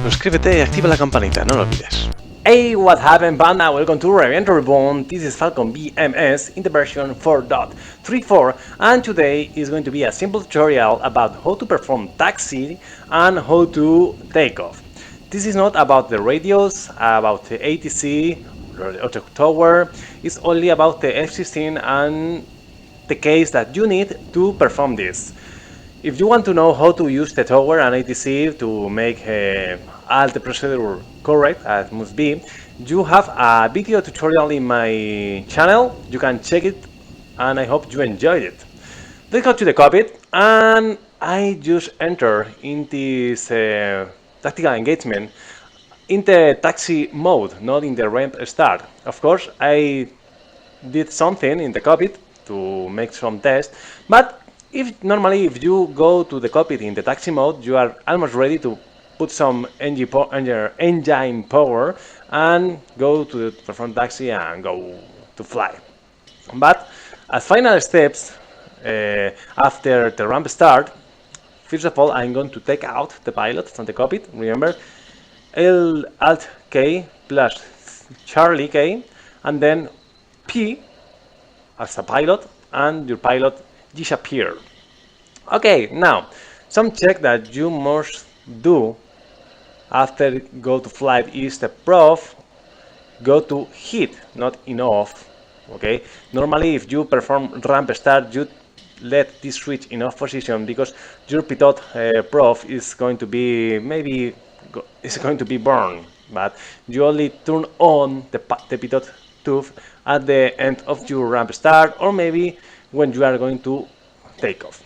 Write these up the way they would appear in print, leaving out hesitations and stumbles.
Suscríbete y activa la campanita, no lo olvides. Hey, what happened, Banda? Welcome to Revientor Reborn. This is Falcon Bms in the version 4.34, and today is going to be a simple tutorial about how to perform taxi and how to take off. This is not about the radios, about the ATC or the tower. It's only about the F-16 and the case that you need to perform this. If you want to know how to use the tower and ATC to make all the procedure correct as must be, you have a video tutorial in my channel. You can check it and I hope you enjoyed it. Let's go to the cockpit, and I just enter in this tactical engagement in the taxi mode, not in the ramp start. Of course, I did something in the cockpit to make some tests, but normally if you go to the cockpit in the taxi mode, you are almost ready to put some engine power and go to perform taxi and go to fly. But as final steps, after the ramp start, first of all I'm going to take out the pilot from the cockpit. Remember, Alt K plus Charlie K, and then P as a pilot, and your pilot disappear. Okay, now some check that you must do after go to flight is the prof go to hit, not in off. Okay, normally if you perform ramp start, you let this switch in off position because your pitot prof is going to be burned, but you only turn on the pitot tube at the end of your ramp start, or maybe when you are going to take off.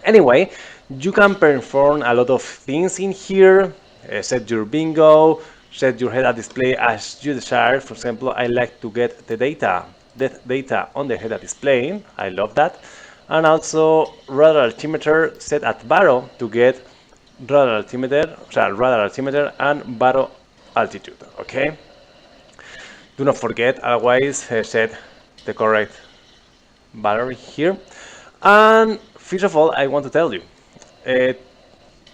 Anyway, you can perform a lot of things in here. Set your bingo, set your head-up display as you desire. For example, I like to get the data on the head-up display. I love that. And also radar altimeter set at 0 to get radar altimeter and 0 altitude. Okay. Do not forget, always set the correct value here. And first of all, I want to tell you,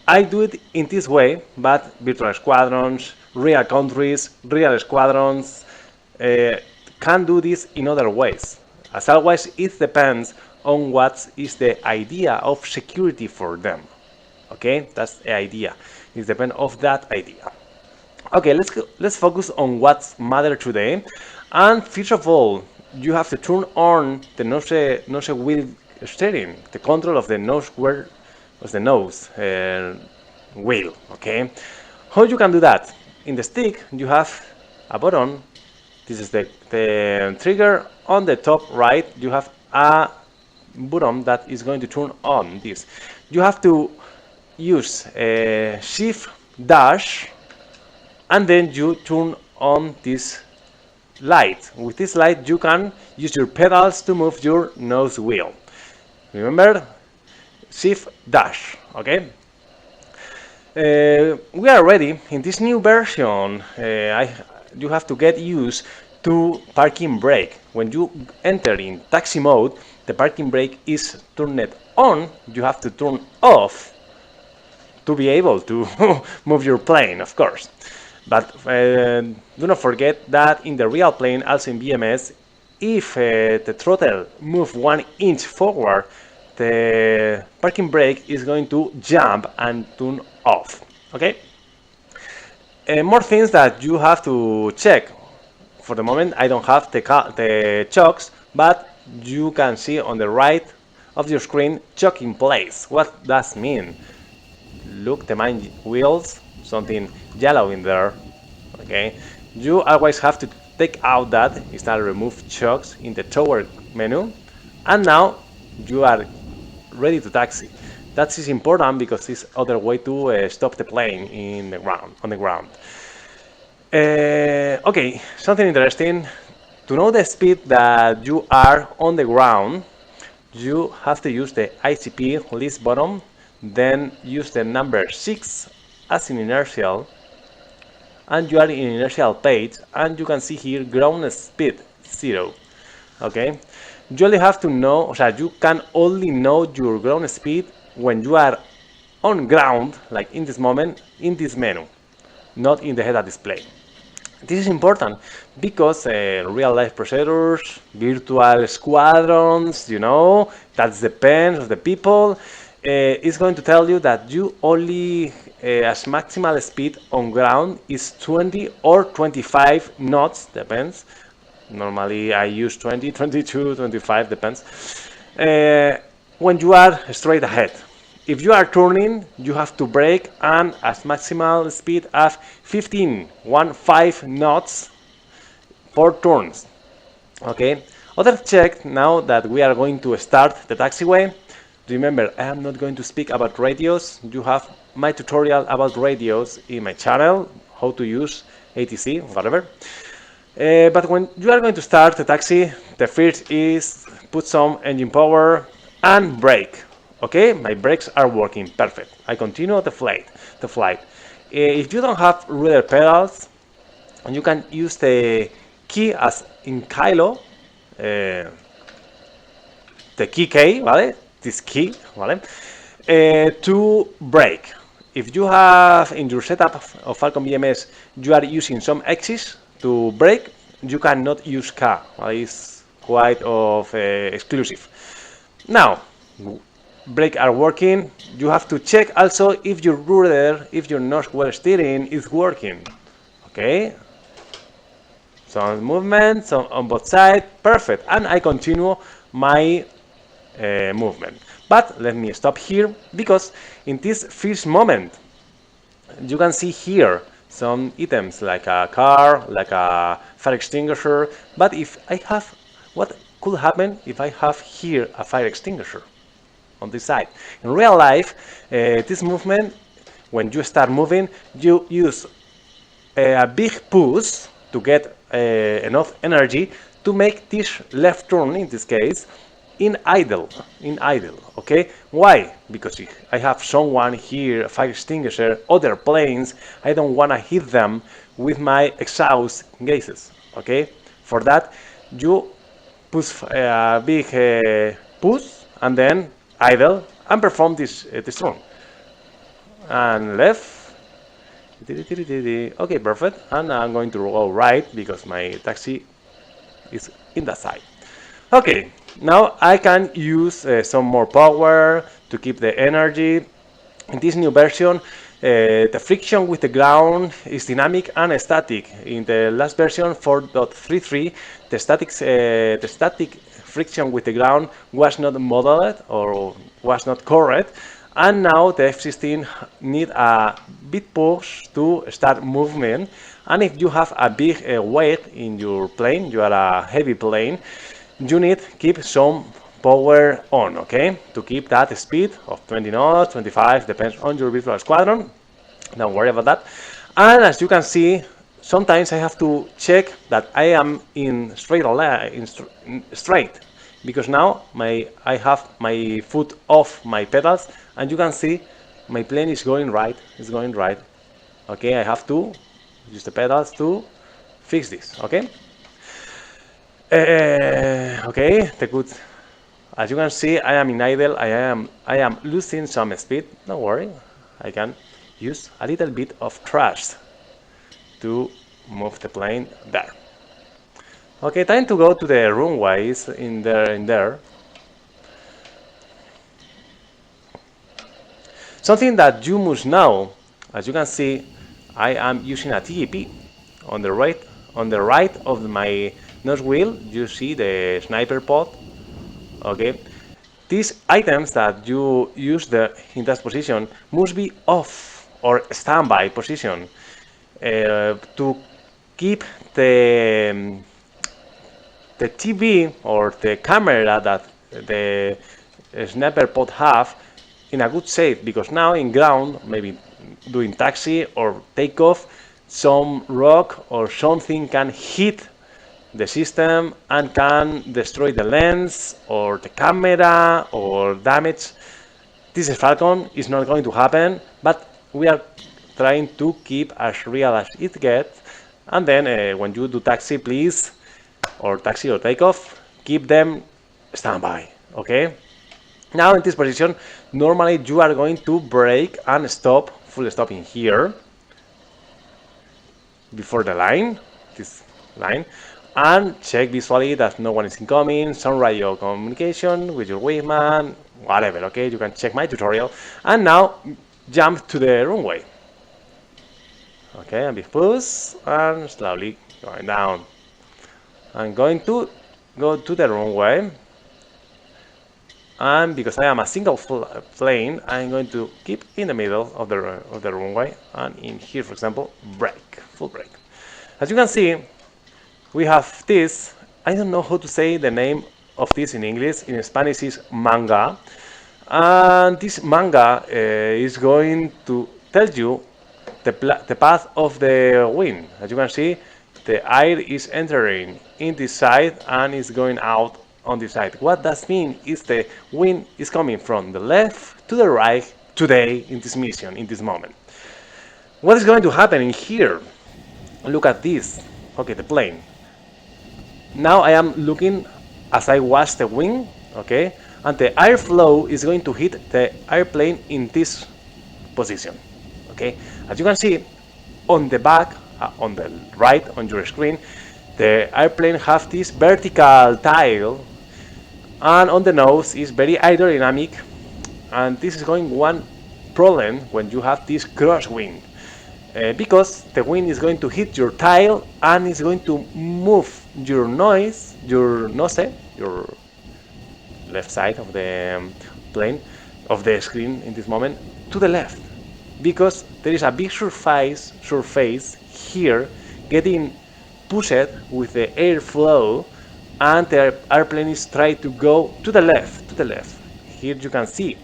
I do it in this way, but virtual squadrons, real countries, real squadrons can do this in other ways. As always, it depends on what is the idea of security for them. Okay, that's the idea. It depends on that idea. Okay, let's focus on what's matter today. And first of all, you have to turn on the nose wheel steering, the control of the nose wheel. Okay, how you can do that? In the stick you have a button. This is the trigger. On the top right you have a button that is going to turn on this. You have to use shift dash, and then you turn on this light. With this light you can use your pedals to move your nose wheel. Remember, shift dash. Okay, we are ready. In this new version, you have to get used to parking brake. When you enter in taxi mode, the parking brake is turned on. You have to turn off to be able to move your plane, of course. But do not forget that in the real plane, also in BMS, if the throttle moves 1 inch forward, the parking brake is going to jump and turn off. Okay. More things that you have to check. For the moment, I don't have the chocks, but you can see on the right of your screen chock in place. What does mean? Look, the main wheels, something yellow in there. Okay, you always have to take out that, install remove chocks in the tower menu, and now you are ready to taxi. That is important because it's other way to stop the plane in the ground, on the ground. Okay, something interesting. To know the speed that you are on the ground, you have to use the ICP list button, then use the number 6 as in inertial, and you are in inertial page, and you can see here ground speed 0. Okay, you only have to know, you can only know your ground speed when you are on ground, like in this moment, in this menu. not in the head-up display. This is important because real-life procedures, virtual squadrons, you know, that depends on the people, is going to tell you that you only, as maximal speed on ground is 20 or 25 knots, depends. Normally I use 20, 22, 25, depends. When you are straight ahead. If you are turning, you have to brake and as maximal speed of 15 knots for turns. Okay. Other check now that we are going to start the taxiway. Remember, I am not going to speak about radios. You have my tutorial about radios in my channel, how to use ATC, whatever. But when you are going to start the taxi, the first is put some engine power and brake. Okay, my brakes are working perfect. I continue the flight. If you don't have rudder pedals, you can use the key as in Kylo, the key K, ¿vale? This key, ¿vale? To brake. If you have in your setup of Falcon BMS, you are using some X's to brake, you cannot use K. ¿Vale? It's quite of exclusive. Now, brake are working. You have to check also if your rudder, if your nose wheel steering is working. Okay. Some movement, some on both sides, perfect. And I continue my movement. But let me stop here because in this first moment, you can see here some items like a car, like a fire extinguisher. But if I have, what could happen if I have here a fire extinguisher on this side? In real life, this movement, when you start moving, you use a big push to get enough energy to make this left turn, in this case, in idle, okay? Why? Because if I have someone here, a fire extinguisher, other planes, I don't want to hit them with my exhaust gases, okay? For that, you push a big push and then idle and perform this turn. And left. Okay, perfect. And I'm going to go right because my taxi is in that side. Okay, now I can use some more power to keep the energy. In this new version, the friction with the ground is dynamic and static. In the last version 4.33, the static friction with the ground was not modeled or was not correct. And now the F-16 need a big push to start movement. And if you have a big weight in your plane, you are a heavy plane, you need keep some power on, okay? To keep that speed of 20 knots, 25, depends on your virtual squadron. Don't worry about that. And as you can see, sometimes I have to check that I am in straight, because now I have my foot off my pedals, and you can see my plane is going right. It's going right. Okay, I have to use the pedals to fix this. Okay. Okay, the good. As you can see, I am in idle. I am losing some speed. Don't worry, I can use a little bit of thrust to move the plane there. Okay, time to go to the runways in there. Something that you must know, as you can see, I am using a TGP. On the right of my nose wheel, you see the sniper pod. Okay, these items that you use in that position must be off or standby position to keep the TV or the camera that the sniper pod have in a good shape, because now in ground, maybe doing taxi or takeoff, some rock or something can hit the system and can destroy the lens or the camera or damage. This is Falcon, it's not going to happen, but we are trying to keep as real as it gets. And then when you do taxi, please, or taxi or takeoff, keep them standby, okay? Now in this position, normally you are going to brake and stop, full stop in here. before the line, this line, and check visually that no one is incoming, some radio communication with your wingman, whatever, okay? You can check my tutorial. And now jump to the runway. Okay, and big push, and slowly going down. I'm going to go to the runway. And because I am a single plane, I'm going to keep in the middle of the runway, and in here, for example, brake, full brake. As you can see, we have this. I don't know how to say the name of this in English. In Spanish, is manga, and this manga is going to tell you the path of the wind. As you can see, the air is entering in this side and is going out on this side. What that means is the wind is coming from the left to the right today in this mission, in this moment. What is going to happen in here? Look at this. Okay, the plane. Now I am looking as I watch the wing, okay, and the airflow is going to hit the airplane in this position, okay. As you can see, on the back, on the right on your screen, the airplane have this vertical tail, and on the nose is very aerodynamic, and this is going one problem when you have this crosswind, because the wind is going to hit your tail and is going to move your nose, your left side of the plane, of the screen in this moment, to the left, because there is a big surface here getting pushed with the airflow, and the airplane is trying to go to the left, Here you can see,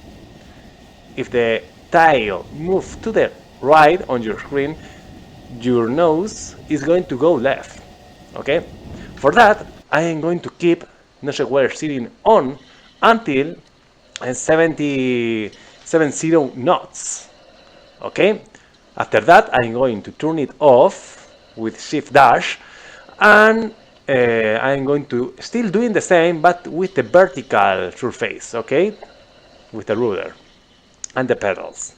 if the tail moves to the right on your screen, your nose is going to go left, okay? For that, I am going to keep nose square steering on until 70 knots, okay? After that, I'm going to turn it off with shift dash, and I'm going to still doing the same, but with the vertical surface, okay, with the rudder and the pedals.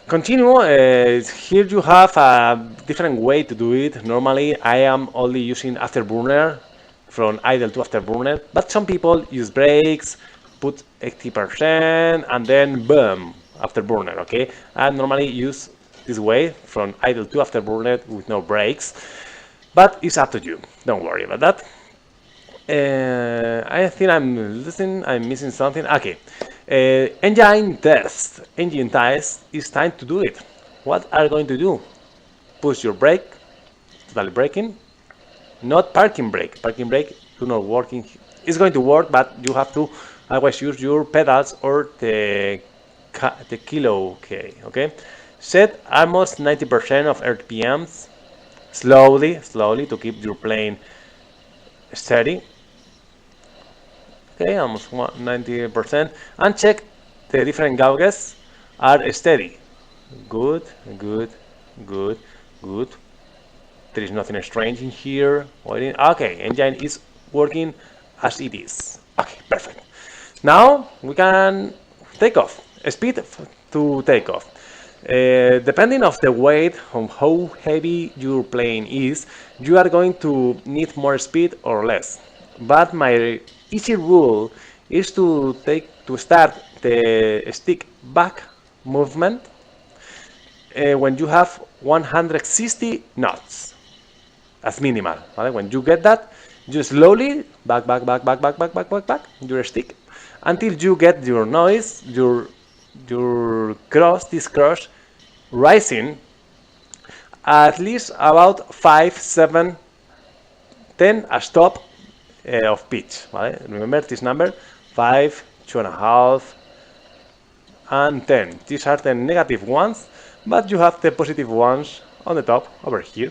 Continue. Here you have a different way to do it. Normally I am only using afterburner, from idle to afterburner, but some people use brakes, put 80% and then boom, afterburner, okay. I normally use this way, from idle to afterburner with no brakes. But it's up to you. Don't worry about that. I think I'm missing something. Okay. Engine test. It's time to do it. What are you going to do? Push your brake. Totally braking. Not parking brake. Parking brake do not working. It's going to work, but you have to always use your pedals or the kilo K. Okay. Set almost 90% of RPMs. Slowly to keep your plane steady. Okay, almost 90%, and check the different gauges are steady. Good. There is nothing strange in here. Okay, engine is working as it is. Okay, perfect. Now we can take off. Speed to take off. Depending of the weight, on how heavy your plane is, you are going to need more speed or less. But my easy rule is to start the stick back movement when you have 160 knots as minimal. Right? When you get that, you slowly back your stick until you get your noise, your cross rising at least about 5, 7, 10 a stop of pitch. Right? Remember this number: 5, 2.5, and 10. These are the negative ones, but you have the positive ones on the top over here.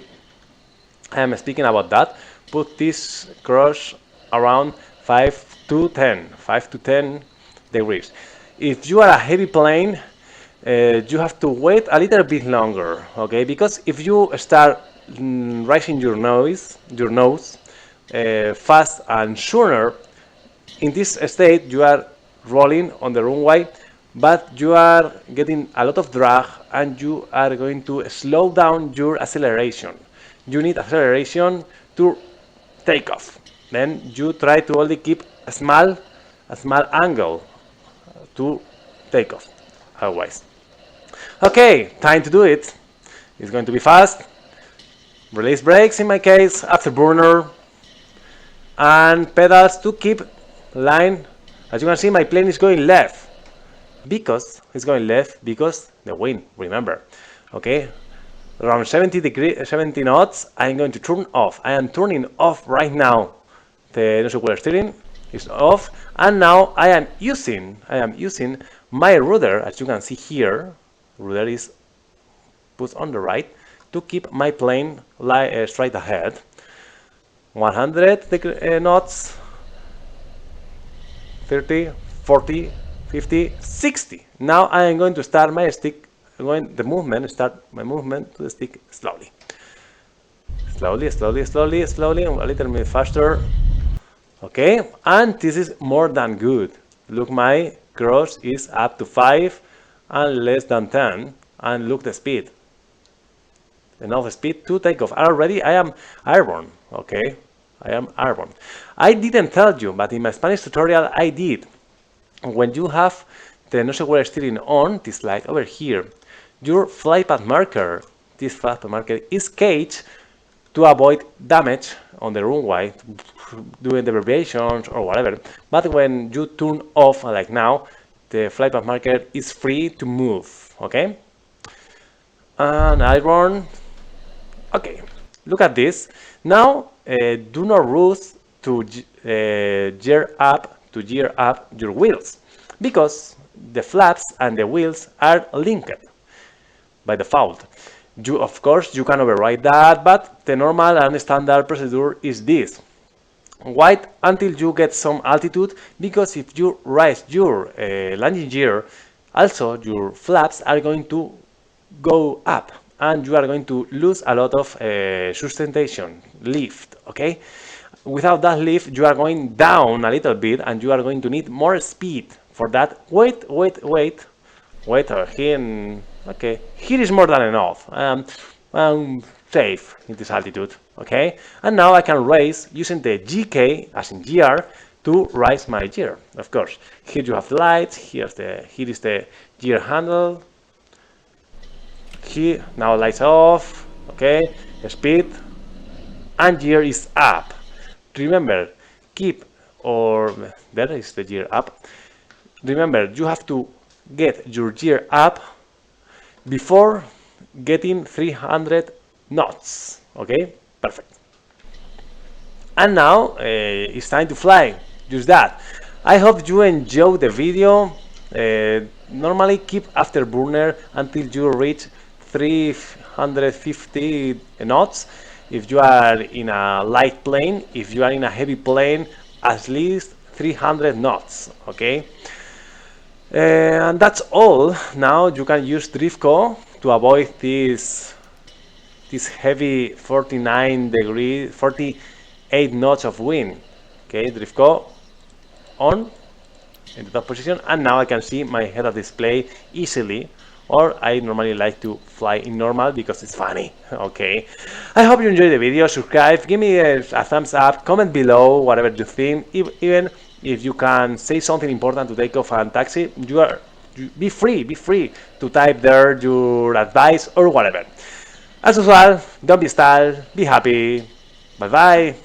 I am speaking about that. Put this cross around 5 to 10 degrees. If you are a heavy plane, you have to wait a little bit longer, okay? Because if you start raising your nose fast and sooner, in this state you are rolling on the runway, but you are getting a lot of drag and you are going to slow down your acceleration. you need acceleration to take off. Then you try to only keep a small angle to take off. Otherwise, okay, time to do it. It's going to be fast. Release brakes in my case, afterburner, and pedals to keep line. As you can see, my plane is going left because it's going left because the wind. Remember, okay. Around 70 knots, I'm going to turn off. I am turning off right now. The nose wheel steering is off, and now I am using my rudder. As you can see here, rudder is put on the right to keep my plane straight ahead. 100 knots, 30, 40, 50, 60. Now I am going to start my stick. Start my movement to the stick slowly. Slowly, a little bit faster. Okay, and this is more than good. Look, my cross is up to 5 and less than 10. And look the speed. Enough speed to take off. Already I am airborne. Okay, I am airborne. I didn't tell you, but in my Spanish tutorial I did. When you have the nose wheel steering on, this light over here, your flypath marker, this flypath marker is caged to avoid damage on the runway doing the variations or whatever. But when you turn off, like now, the flypath marker is free to move. Okay, and iron. Okay, look at this. Now do not rush to gear up your wheels, because the flaps and the wheels are linked by default. Of course, you can override that, but the normal and standard procedure is this. Wait until you get some altitude, because if you raise your landing gear, also your flaps are going to go up, and you are going to lose a lot of sustentation, lift, okay? Without that lift, you are going down a little bit, and you are going to need more speed. For that, wait here. Okay, here is more than enough. I'm safe in this altitude, okay? And now I can raise using the GK, as in GR, to raise my gear, of course. Here you have the lights, here is the gear handle. Here, now lights off, okay? Speed, and gear is up. Remember, there is the gear up. Remember, you have to get your gear up before getting 300 knots. Okay, perfect. And now it's time to fly. Just that. I hope you enjoyed the video. Normally keep afterburner until you reach 350 knots. If you are in a light plane, if you are in a heavy plane, at least 300 knots. Okay. And that's all. Now you can use Driftco to avoid this heavy 48 knots of wind. Okay, Driftco on in the top position, and now I can see my head-up display easily. Or I normally like to fly in normal because it's funny. Okay, I hope you enjoyed the video. Subscribe, give me a thumbs up, comment below whatever you think. Even if you can say something important to takeoff and taxi, be free to type there your advice or whatever. As usual, don't be stalled, be happy. Bye bye.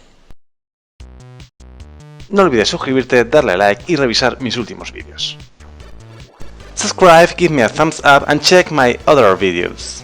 No olvides suscribirte, darle a like y revisar mis últimos vídeos. Subscribe, give me a thumbs up and check my other videos.